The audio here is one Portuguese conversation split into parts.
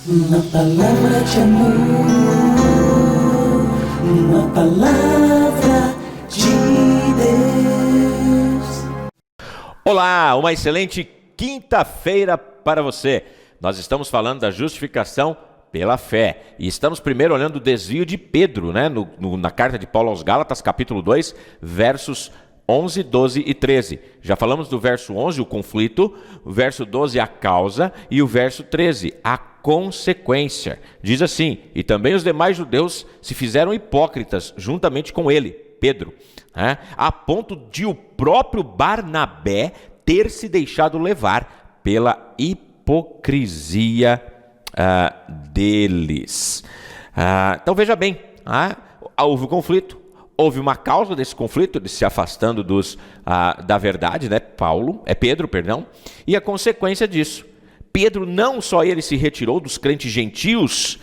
Uma palavra de amor, uma palavra de Deus. Olá, uma excelente quinta-feira para você. Nós estamos falando da justificação pela fé. E estamos primeiro olhando o desvio de Pedro, né? Na carta de Paulo aos Gálatas, capítulo 2, versos 11, 12 e 13. Já falamos do verso 11, o conflito, o verso 12, a causa, e o verso 13, a consequência. Diz assim: e também os demais judeus se fizeram hipócritas juntamente com ele, Pedro, a ponto de o próprio Barnabé ter se deixado levar pela hipocrisia deles. Então veja bem, houve um conflito, houve uma causa desse conflito, de se afastando da verdade, né? Pedro, e a consequência disso. Pedro não só ele se retirou dos crentes gentios,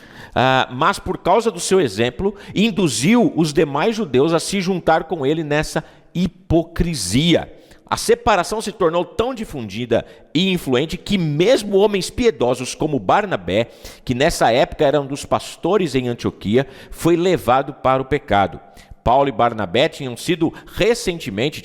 mas por causa do seu exemplo, induziu os demais judeus a se juntar com ele nessa hipocrisia. A separação se tornou tão difundida e influente que mesmo homens piedosos como Barnabé, que nessa época era um dos pastores em Antioquia, foi levado para o pecado. Paulo e Barnabé tinham tido recentemente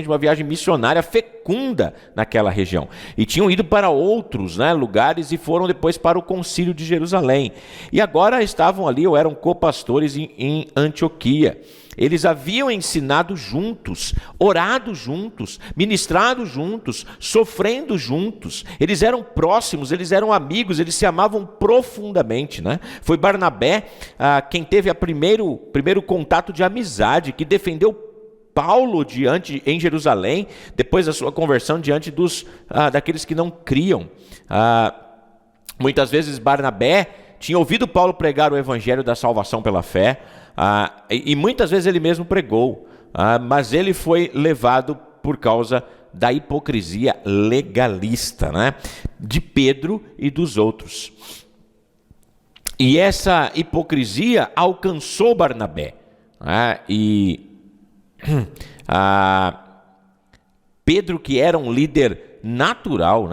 uma viagem missionária fecunda naquela região. E tinham ido para outros lugares e foram depois para o concílio de Jerusalém. E agora estavam ali, ou eram copastores em Antioquia. Eles haviam ensinado juntos, orado juntos, ministrado juntos, sofrendo juntos. Eles eram próximos, eles eram amigos, eles se amavam profundamente, Foi Barnabé quem teve o primeiro contato de amizade, que defendeu Paulo em Jerusalém, depois da sua conversão diante daqueles que não criam. Muitas vezes Barnabé tinha ouvido Paulo pregar o evangelho da salvação pela fé, e muitas vezes ele mesmo pregou, mas ele foi levado por causa da hipocrisia legalista, de Pedro e dos outros. E essa hipocrisia alcançou Barnabé, Pedro, que era um líder natural,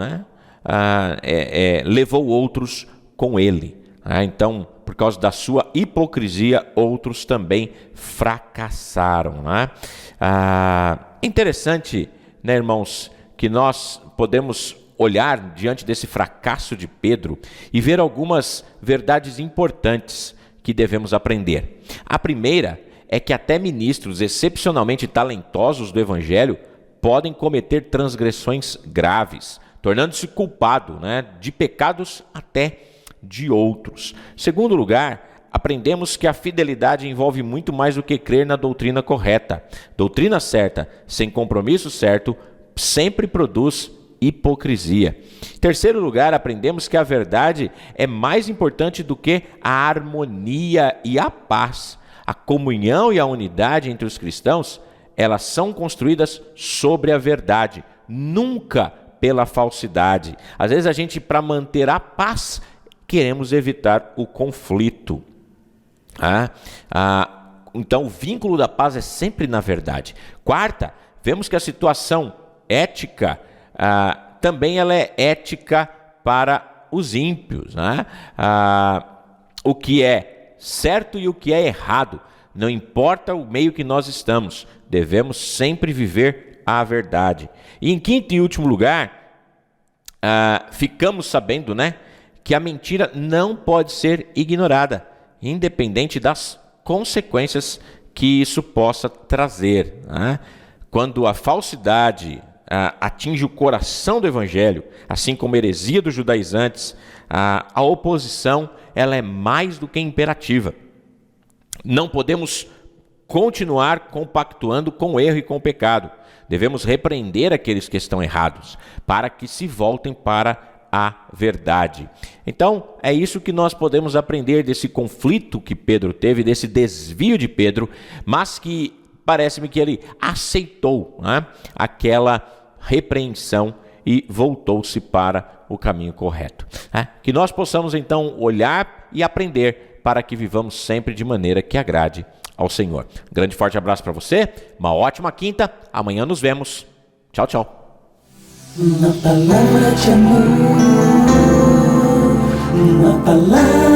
levou outros com ele. Então, por causa da sua hipocrisia, outros também fracassaram. Interessante, irmãos, que nós podemos olhar diante desse fracasso de Pedro e ver algumas verdades importantes que devemos aprender. A primeira é que até ministros excepcionalmente talentosos do Evangelho podem cometer transgressões graves, tornando-se culpado de pecados até de outros. Segundo lugar, aprendemos que a fidelidade envolve muito mais do que crer na doutrina correta. Doutrina certa, sem compromisso certo, sempre produz hipocrisia. Terceiro lugar, aprendemos que a verdade é mais importante do que a harmonia e a paz. A comunhão e a unidade entre os cristãos, elas são construídas sobre a verdade, nunca pela falsidade. Às vezes a gente, para manter a paz, queremos evitar o conflito. Então o vínculo da paz é sempre na verdade. Quarta, vemos que a situação ética também ela é ética para os ímpios. O que é certo e o que é errado, não importa o meio que nós estamos, devemos sempre viver a verdade. E em quinto e último lugar, ficamos sabendo, que a mentira não pode ser ignorada, independente das consequências que isso possa trazer. Quando a falsidade atinge o coração do evangelho, assim como a heresia dos judaizantes, a oposição ela é mais do que imperativa. Não podemos continuar compactuando com o erro e com o pecado. Devemos repreender aqueles que estão errados, para que se voltem para a verdade. Então, é isso que nós podemos aprender desse conflito que Pedro teve, desse desvio de Pedro, mas que parece-me que ele aceitou aquela repreensão e voltou-se para o caminho correto. Que nós possamos então olhar e aprender para que vivamos sempre de maneira que agrade ao Senhor. Grande forte abraço para você, uma ótima quinta, amanhã nos vemos. Tchau, tchau. Uma palavra de amor. Uma palavra